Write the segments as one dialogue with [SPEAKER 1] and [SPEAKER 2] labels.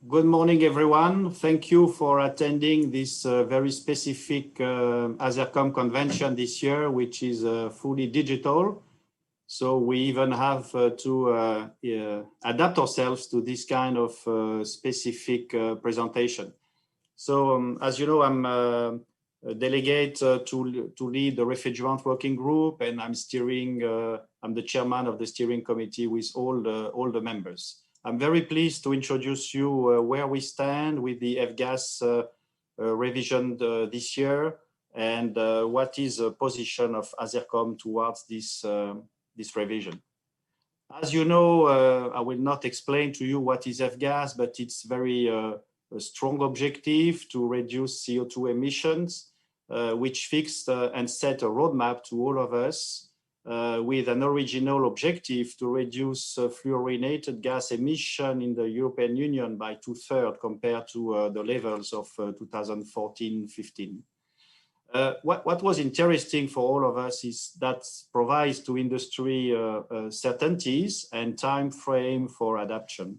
[SPEAKER 1] Good morning, everyone. Thank you for attending this very specific ASERCOM convention this year, which is fully digital. So we even have to adapt ourselves to this kind of specific presentation. So as you know, I'm a delegate to lead the refrigerant working group, and I'm the chairman of the steering committee with all the members. I'm very pleased to introduce you where we stand with the F-gas revision this year, and what is the position of ASERCOM towards this revision. As you know, I will not explain to you what is F-gas, but it's very a strong objective to reduce CO2 emissions, which fixed and set a roadmap to all of us with an original objective to reduce fluorinated gas emission in the European Union by 2/3 compared to the levels of 2014-15. What was interesting for all of us is that provides to industry certainties and time frame for adaptation.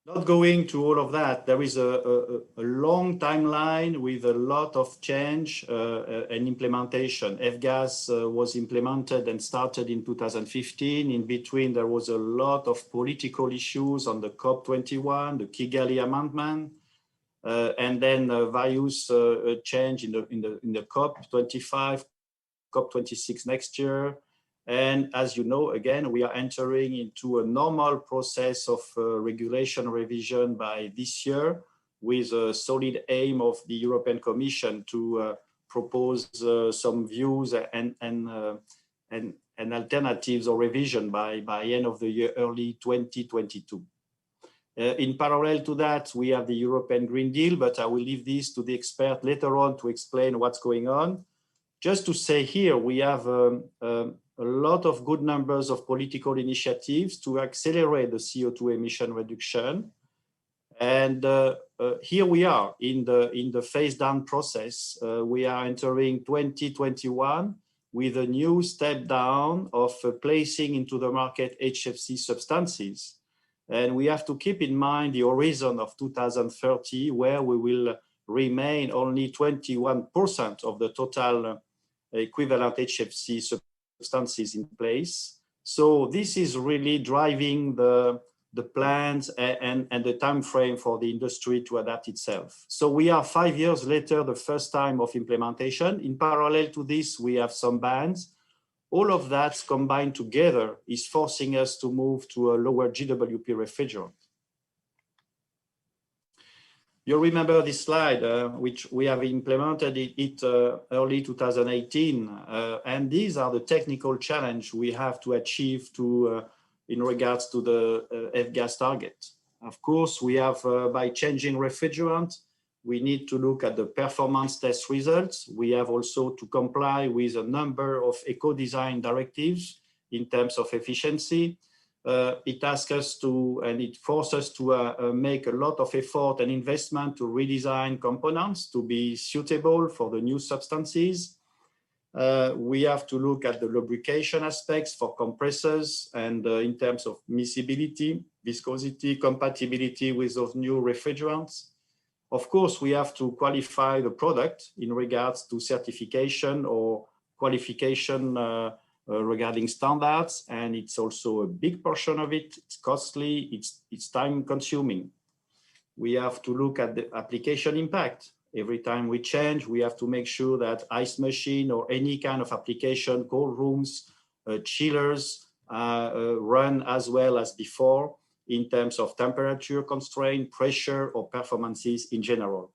[SPEAKER 1] Not going to all of that, there is a long timeline with a lot of change and implementation. F-gas was implemented and started in 2015. In between, there was a lot of political issues on the COP21, the Kigali Amendment, and then various change in the COP25, COP26 next year. And as you know, again, we are entering into a normal process of regulation revision by this year with a solid aim of the European Commission to propose some views and alternatives or revision by end of the year, early 2022. In parallel to that, we have the European Green Deal, but I will leave this to the expert later on to explain what's going on. Just to say here, we have a lot of good numbers of political initiatives to accelerate the CO2 emission reduction. And here we are in the phase down process. We are entering 2021 with a new step down of placing into the market HFC substances. And we have to keep in mind the horizon of 2030, where we will remain only 21% of the total equivalent HFC substances in place. So this is really driving the plans and the time frame for the industry to adapt itself. So we are 5 years later, the first time of implementation. In parallel to this, we have some bans. All of that combined together is forcing us to move to a lower GWP refrigerant. You remember this slide, which we have implemented it early 2018, and these are the technical challenge we have to achieve in regards to the F-gas target. Of course, we have, by changing refrigerant, we need to look at the performance test results. We have also to comply with a number of eco-design directives in terms of efficiency. It asks us to, and it forces us to make a lot of effort and investment to redesign components to be suitable for the new substances. We have to look at the lubrication aspects for compressors and in terms of miscibility, viscosity, compatibility with those new refrigerants. Of course, we have to qualify the product in regards to certification or qualification regarding standards, and it's also a big portion of it. It's costly, it's time consuming. We have to look at the application impact. Every time we change, we have to make sure that ice machine or any kind of application, cold rooms, chillers run as well as before in terms of temperature constraint, pressure, or performances in general.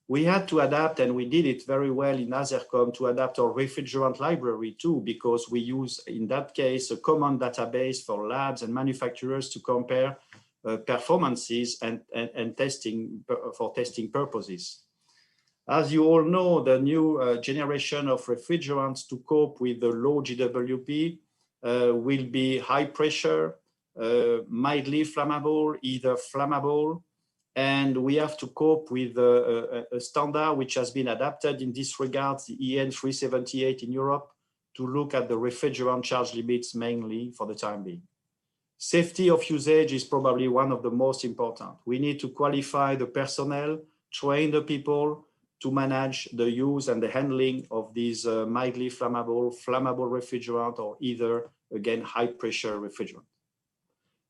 [SPEAKER 1] We had to adapt, and we did it very well in ASERCOM, to adapt our refrigerant library too, because we use, in that case, a common database for labs and manufacturers to compare performances and testing for testing purposes. As you all know, the new generation of refrigerants to cope with the low GWP will be high pressure, mildly flammable, either flammable, and we have to cope with a standard which has been adapted in this regard, the EN 378 in Europe, to look at the refrigerant charge limits mainly for the time being. Safety of usage is probably one of the most important. We need to qualify the personnel, train the people to manage the use and the handling of these mildly flammable refrigerant, or either, again, high pressure refrigerant.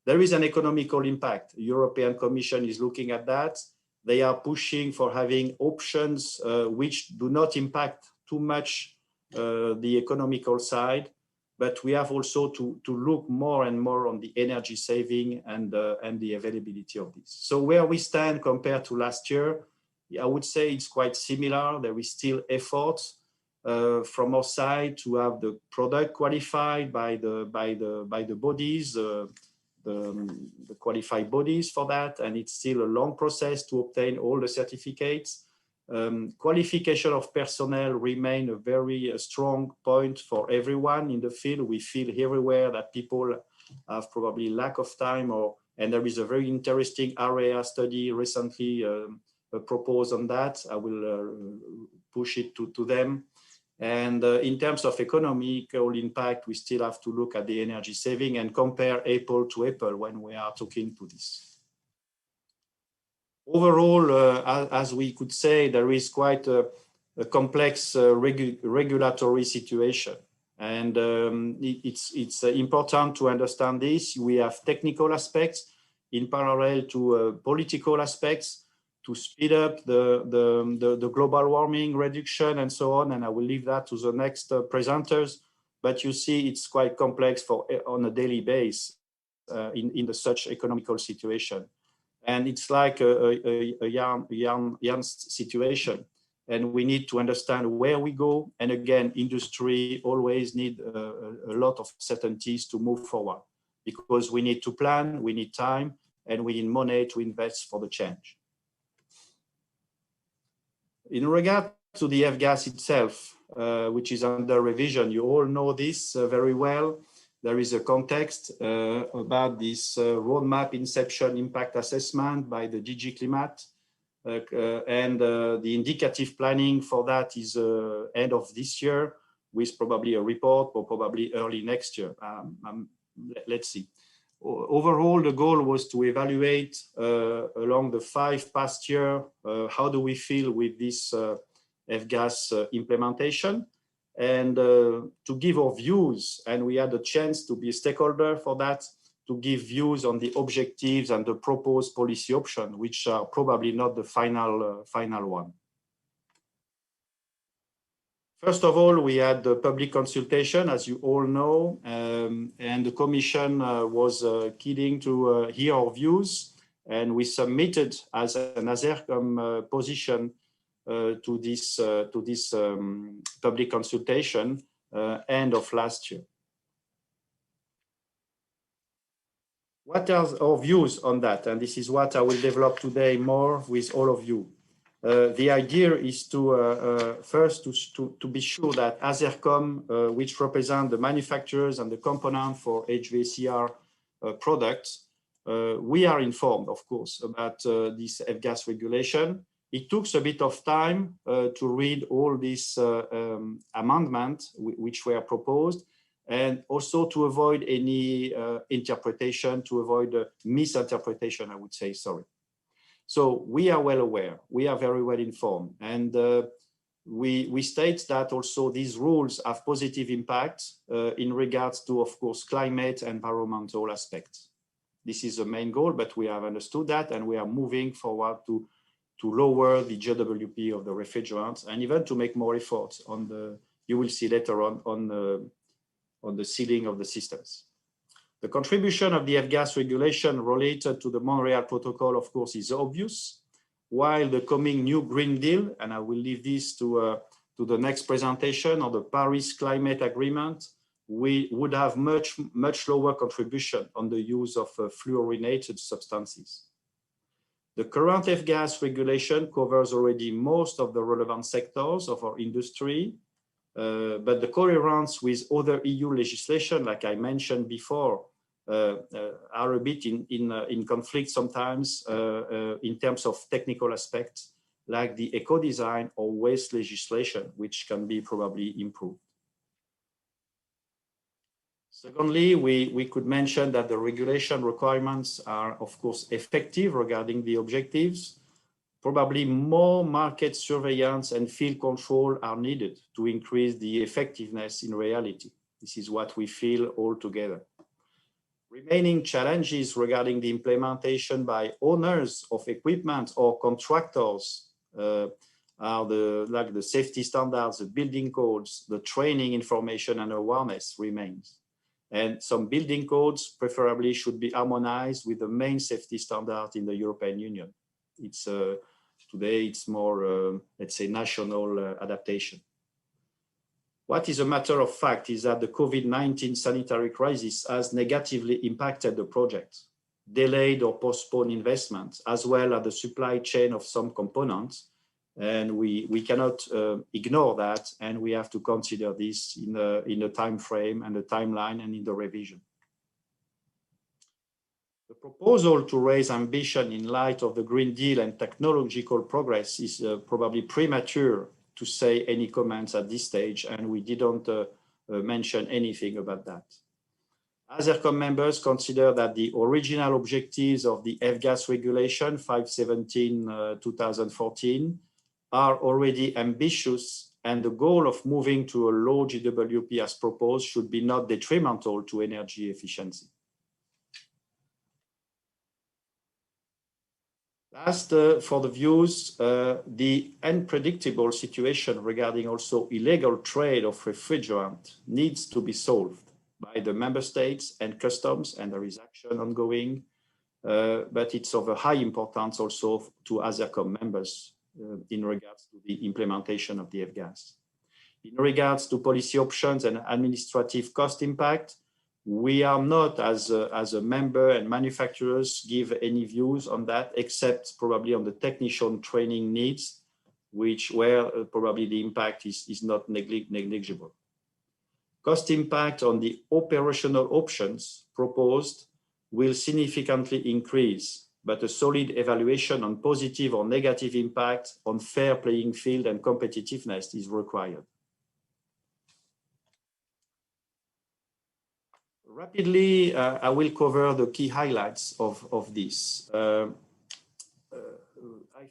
[SPEAKER 1] There is an economical impact. The European Commission is looking at that. They are pushing for having options which do not impact too much the economical side, but we have also to look more and more on the energy saving and the availability of this. So where we stand compared to last year, I would say it's quite similar. There is still effort from our side to have the product qualified by the bodies, the qualified bodies for that, and it's still a long process to obtain all the certificates. Qualification of personnel remain a very strong point for everyone in the field. We feel everywhere that people have probably lack of time, and there is a very interesting area study recently proposed on that. I will push it to them. And in terms of economical impact, we still have to look at the energy saving and compare apple to apple when we are talking to this. Overall, as we could say, there is quite a complex regulatory situation. And it's important to understand this. We have technical aspects in parallel to political aspects to speed up the global warming reduction and so on. And I will leave that to the next presenters. But you see, it's quite complex on a daily basis in such economical situation. And it's like a yarn situation. And we need to understand where we go. And again, industry always need a lot of certainties to move forward, because we need to plan, we need time, and we need money to invest for the change. In regard to the F-gas itself, which is under revision, you all know this very well. There is a context about this roadmap inception impact assessment by the DG Climate, and the indicative planning for that is end of this year, with probably a report or probably early next year. Let's see. Overall, the goal was to evaluate along the 5 past years, how do we feel with this F-gas implementation, and to give our views. And we had a chance to be a stakeholder for that, to give views on the objectives and the proposed policy option, which are probably not the final one. First of all, we had the public consultation, as you all know, and the Commission was keen to hear our views, and we submitted as an ASERCOM position to this public consultation end of last year. What are our views on that? And this is what I will develop today more with all of you. The idea is to first to be sure that ASERCOM, which represent the manufacturers and the component for HVACR products, we are informed, of course, about this F-gas regulation. It took a bit of time to read all these amendments which were proposed, and also to avoid any interpretation, to avoid misinterpretation, I would say, sorry. So we are well aware, we are very well informed, and we state that also these rules have positive impact in regards to, of course, climate and environmental aspects. This is the main goal, but we have understood that, and we are moving forward to lower the GWP of the refrigerants, and even to make more efforts on the, you will see later on the sealing of the systems. The contribution of the F-gas regulation related to the Montreal Protocol, of course, is obvious, while the coming new Green Deal, and I will leave this to the next presentation, on the Paris Climate Agreement, we would have much lower contribution on the use of fluorinated substances. The current F-gas regulation covers already most of the relevant sectors of our industry, but the coherence with other EU legislation, like I mentioned before, are a bit in conflict sometimes in terms of technical aspects, like the eco-design or waste legislation, which can be probably improved. Secondly, we could mention that the regulation requirements are, of course, effective regarding the objectives. Probably more market surveillance and field control are needed to increase the effectiveness in reality. This is what we feel all together. Remaining challenges regarding the implementation by owners of equipment or contractors are like the safety standards, the building codes, the training information and awareness remains. And some building codes preferably should be harmonized with the main safety standard in the European Union. It's today it's more, let's say, national adaptation. What is a matter of fact is that the COVID-19 sanitary crisis has negatively impacted the project, delayed or postponed investments, as well as the supply chain of some components. And we cannot ignore that, and we have to consider this in the time frame and the timeline and in the revision. The proposal to raise ambition in light of the Green Deal and technological progress is probably premature to say any comments at this stage, and we didn't mention anything about that. ASERCOM members consider that the original objectives of the F-gas regulation 517/2014 are already ambitious, and the goal of moving to a low GWP as proposed should be not detrimental to energy efficiency. Last, for the views, the unpredictable situation regarding also illegal trade of refrigerant needs to be solved by the member states and customs, and there is action ongoing, but it's of a high importance also to ASERCOM members in regards to the implementation of the F-gas. In regards to policy options and administrative cost impact, we are not, as a member and manufacturers, give any views on that, except probably on the technician training needs, where probably the impact is not negligible. Cost impact on the operational options proposed will significantly increase, but a solid evaluation on positive or negative impact on fair playing field and competitiveness is required. Rapidly, I will cover the key highlights of this. I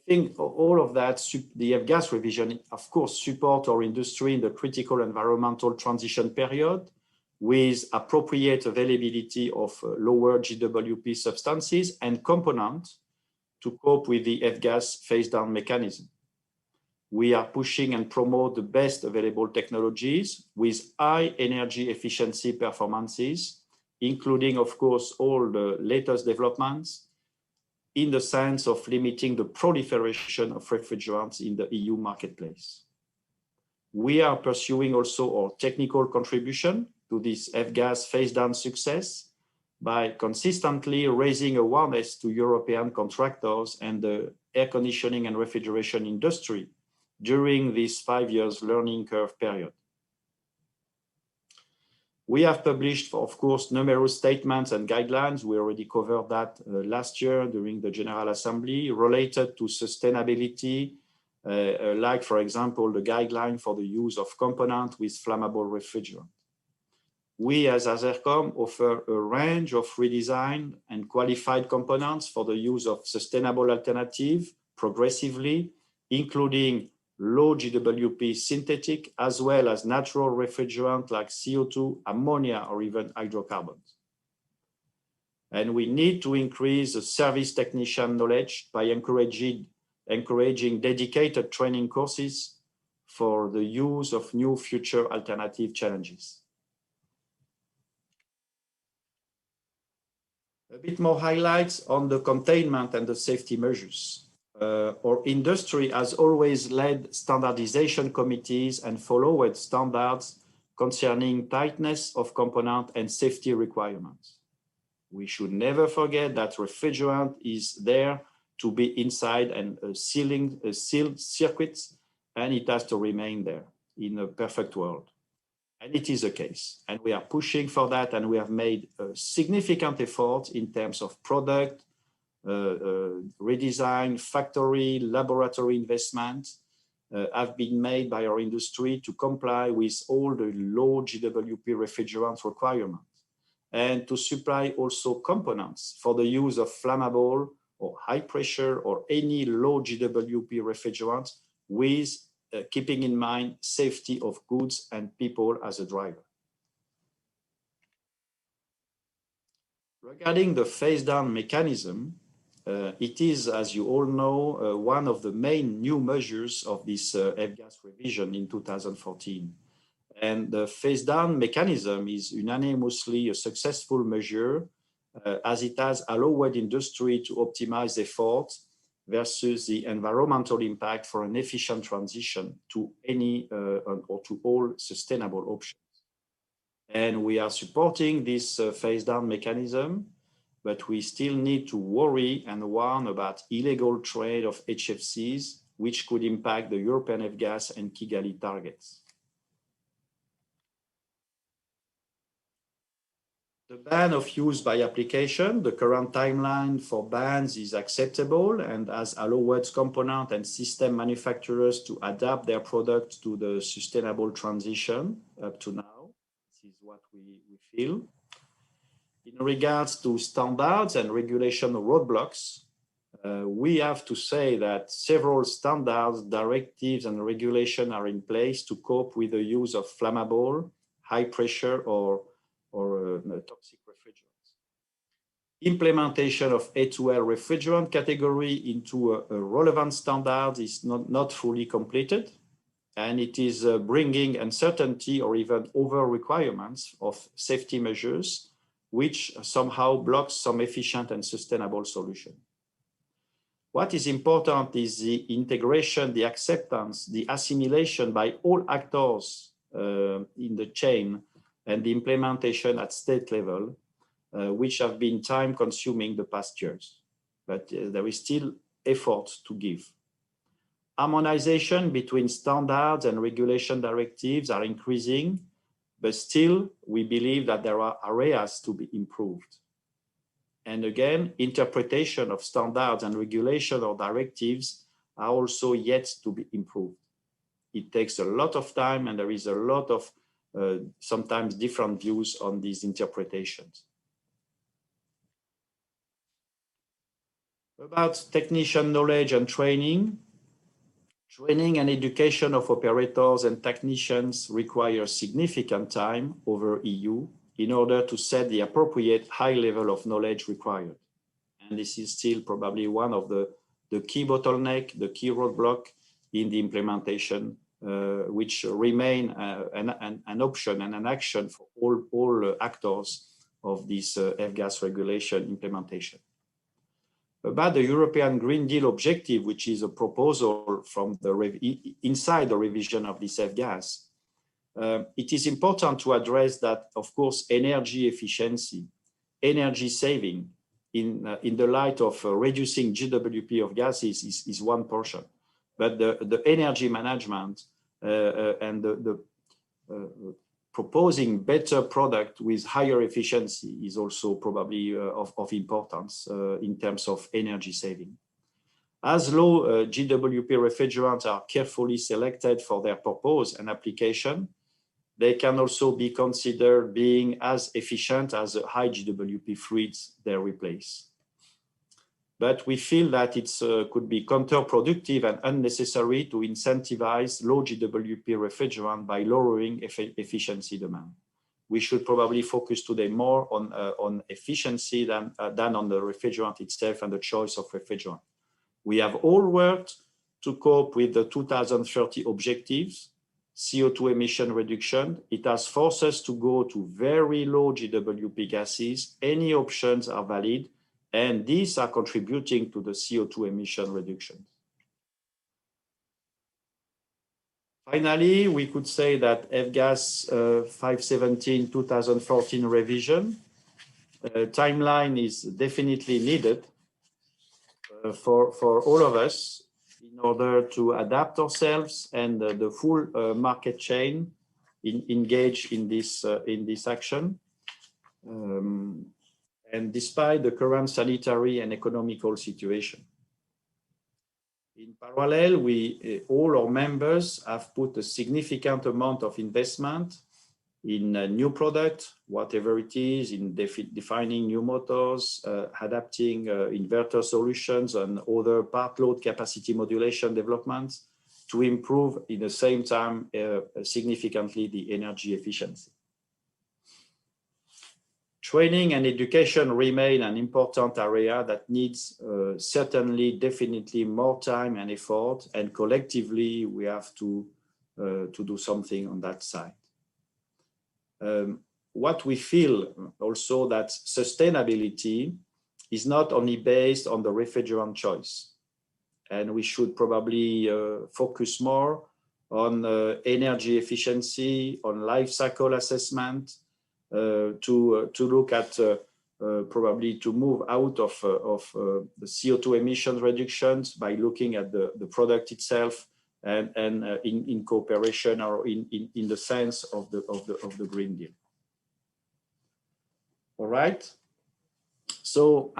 [SPEAKER 1] think all of that, the F-gas revision, of course, support our industry in the critical environmental transition period with appropriate availability of lower GWP substances and components to cope with the F-gas phase-down mechanism. We are pushing and promote the best available technologies with high energy efficiency performances, including, of course, all the latest developments in the sense of limiting the proliferation of refrigerants in the EU marketplace. We are pursuing also our technical contribution to this F-gas phase-down success by consistently raising awareness to European contractors and the air conditioning and refrigeration industry during this 5 years learning curve period. We have published, of course, numerous statements and guidelines. We already covered that last year during the General Assembly related to sustainability, like, for example, the guideline for the use of components with flammable refrigerant. We, as ASERCOM, offer a range of redesigned and qualified components for the use of sustainable alternative progressively, including low GWP synthetic, as well as natural refrigerant like CO2, ammonia, or even hydrocarbons. And we need to increase the service technician knowledge by encouraging dedicated training courses for the use of new future alternative challenges. A bit more highlights on the containment and the safety measures. Our industry has always led standardization committees and followed standards concerning tightness of component and safety requirements. We should never forget that refrigerant is there to be inside and sealed circuits, and it has to remain there in a perfect world. And it is the case. And we are pushing for that, and we have made a significant effort in terms of product, redesign, factory, laboratory investments have been made by our industry to comply with all the low GWP refrigerant requirements. and to supply also components for the use of flammable or high pressure or any low GWP refrigerant with keeping in mind safety of goods and people as a driver. Regarding the phase down mechanism, it is, as you all know, one of the main new measures of this F-gas revision in 2014. And the phase down mechanism is unanimously a successful measure as it has allowed industry to optimize effort versus the environmental impact for an efficient transition to any or to all sustainable options. And we are supporting this phase down mechanism, but we still need to worry and warn about illegal trade of HFCs, which could impact the European F-gas and Kigali targets. The ban of use by application, the current timeline for bans is acceptable and has allowed component and system manufacturers to adapt their product to the sustainable transition up to now. This is what we feel. In regards to standards and regulation roadblocks, we have to say that several standards, directives, and regulation are in place to cope with the use of flammable, high pressure, or toxic refrigerants. Implementation of A2L refrigerant category into a relevant standard is not fully completed, and it is bringing uncertainty or even over requirements of safety measures, which somehow blocks some efficient and sustainable solution. What is important is the integration, the acceptance, the assimilation by all actors in the chain and the implementation at state level, which have been time consuming the past years. But there is still effort to give. Harmonization between standards and regulation directives are increasing, but still we believe that there are areas to be improved. And again, interpretation of standards and regulation or directives are also yet to be improved. It takes a lot of time and there is a lot of sometimes different views on these interpretations. About technician knowledge and training. Training and education of operators and technicians require significant time over EU in order to set the appropriate high level of knowledge required. And this is still probably one of the key bottleneck, the key roadblock in the implementation, which remain an option and an action for all actors of this F-gas regulation implementation. About the European Green Deal objective, which is a proposal from inside the revision of this F-gas, it is important to address that, of course, energy efficiency, energy saving in the light of reducing GWP of gases is one portion. But the energy management and the proposing better product with higher efficiency is also probably of importance in terms of energy saving. As low GWP refrigerants are carefully selected for their purpose and application, they can also be considered being as efficient as the high GWP fluids they replace. But we feel that it could be counterproductive and unnecessary to incentivize low GWP refrigerant by lowering efficiency demand. We should probably focus today more on efficiency than on the refrigerant itself and the choice of refrigerant. We have all worked to cope with the 2030 objectives, CO2 emission reduction. It has forced us to go to very low GWP gases. Any options are valid, and these are contributing to the CO2 emission reduction. Finally, we could say that F-gas 517 2014 revision timeline is definitely needed for all of us in order to adapt ourselves and the full market chain engage in this action. And despite the current sanitary and economical situation. In parallel, all our members have put a significant amount of investment in a new product, whatever it is, in defining new motors, adapting inverter solutions and other part load capacity modulation developments to improve in the same time significantly the energy efficiency. Training and education remain an important area that needs certainly, definitely more time and effort, and collectively we have to do something on that side. What we feel also that sustainability is not only based on the refrigerant choice, and we should probably focus more on energy efficiency, on life cycle assessment, to look at probably to move out of the CO2 emissions reductions by looking at the product itself and in cooperation or in the sense of the Green Deal. All right. So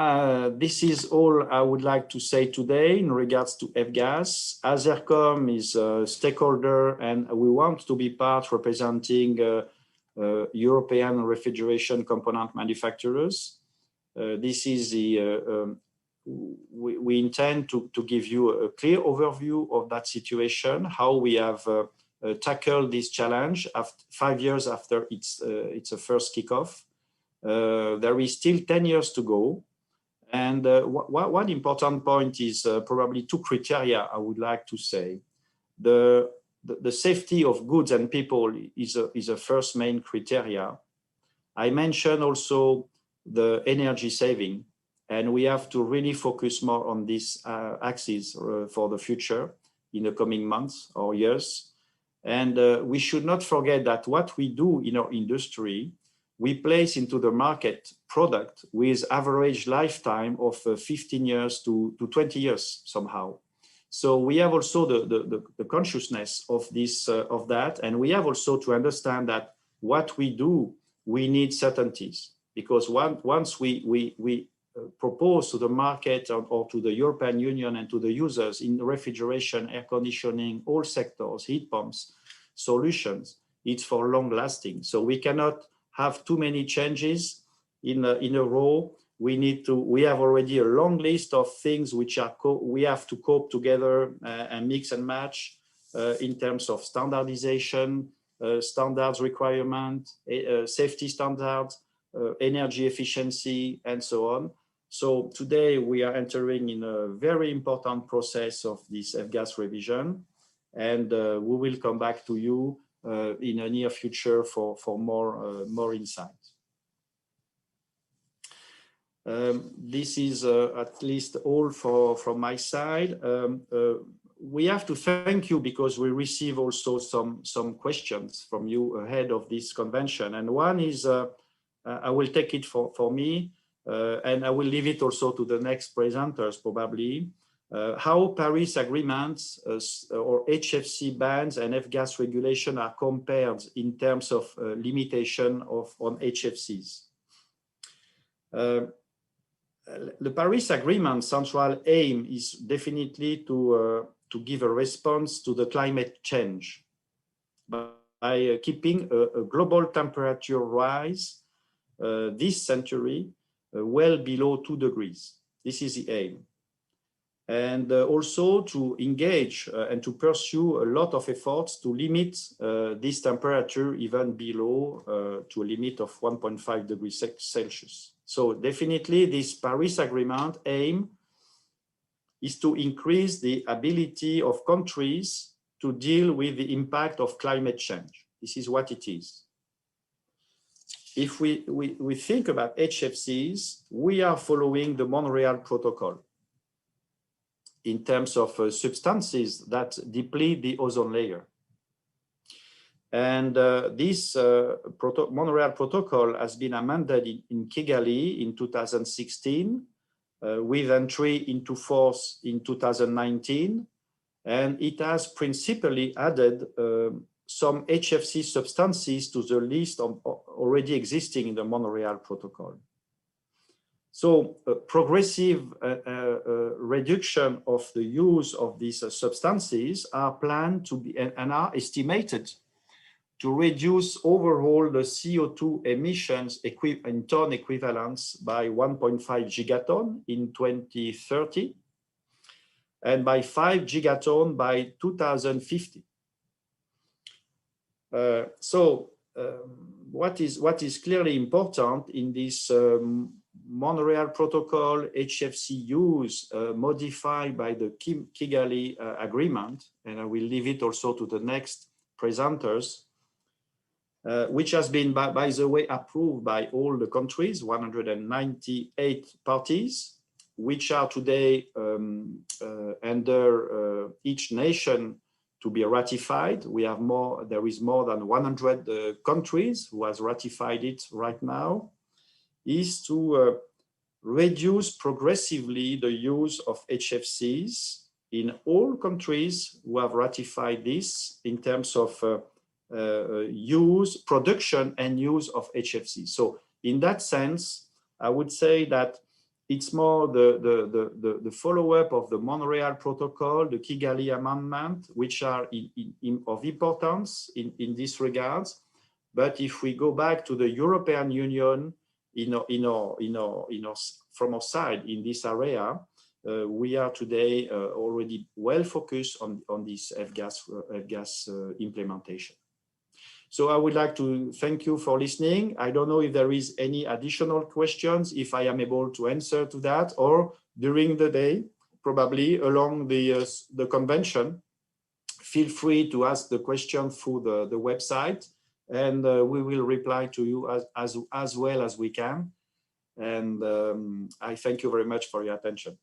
[SPEAKER 1] this is all I would like to say today in regards to F-gas. AZERCOM is a stakeholder, and we want to be part representing European refrigeration component manufacturers. This is the we intend to give you a clear overview of that situation, how we have tackled this challenge after 5 years after its first kickoff. There is still 10 years to go. And one important point is probably 2 criteria I would like to say. The safety of goods and people is a first main criteria. I mentioned also the energy saving, and we have to really focus more on this axis for the future in the coming months or years. And we should not forget that what we do in our industry, we place into the market product with average lifetime of 15 years to 20 years somehow. So we have also the consciousness of this of that, and we have also to understand that what we do, we need certainties, because once we propose to the market or to the European Union and to the users in refrigeration, air conditioning, all sectors, heat pumps, solutions, it's for long lasting. So we cannot have too many changes in a row. We have already a long list of things which we have to cope together and mix and match in terms of standardization, standards requirement, safety standards, energy efficiency, and so on. So today we are entering in a very important process of this F-gas revision, and we will come back to you in the near future for more insights. This is at least all from my side. We have to thank you because we receive also some questions from you ahead of this convention. And one is, I will take it for me, and I will leave it also to the next presenters probably, how Paris agreements or HFC bans and F-gas regulation are compared in terms of limitation on HFCs. The Paris Agreement central aim is definitely to give a response to the climate change by keeping a global temperature rise this century well below 2 degrees. This is the aim. And also to engage and to pursue a lot of efforts to limit this temperature even below to a limit of 1.5 degrees Celsius. So definitely this Paris Agreement aim is to increase the ability of countries to deal with the impact of climate change. This is what it is. If we think about HFCs, we are following the Montreal Protocol in terms of substances that deplete the ozone layer. And this Montreal Protocol has been amended in Kigali in 2016 with entry into force in 2019. And it has principally added some HFC substances to the list of already existing in the Montreal Protocol. So progressive reduction of the use of these substances are planned to be and are estimated to reduce overall the CO2 emissions in ton equivalents by 1.5 gigaton in 2030 and by 5 gigaton by 2050. What is clearly important in this Montreal Protocol HFC use modified by the Kigali Agreement, and I will leave it also to the next presenters, which has been, by the way, approved by all the countries, 198 parties, which are today under each nation to be ratified. We have more, there is more than 100 countries who has ratified it right now, is to reduce progressively the use of HFCs in all countries who have ratified this in terms of use, production and use of HFC. So in that sense, I would say that it's more the follow-up of the Montreal Protocol, the Kigali Amendment, which are of importance in this regards. But if we go back to the European Union, from our side in this area, we are today already well focused on this F-gas implementation. So I would like to thank you for listening. I don't know if there is any additional questions, if I am able to answer to that, or during the day, probably along the convention. Feel free to ask the question through the website, and we will reply to you as well as we can. And I thank you very much for your attention.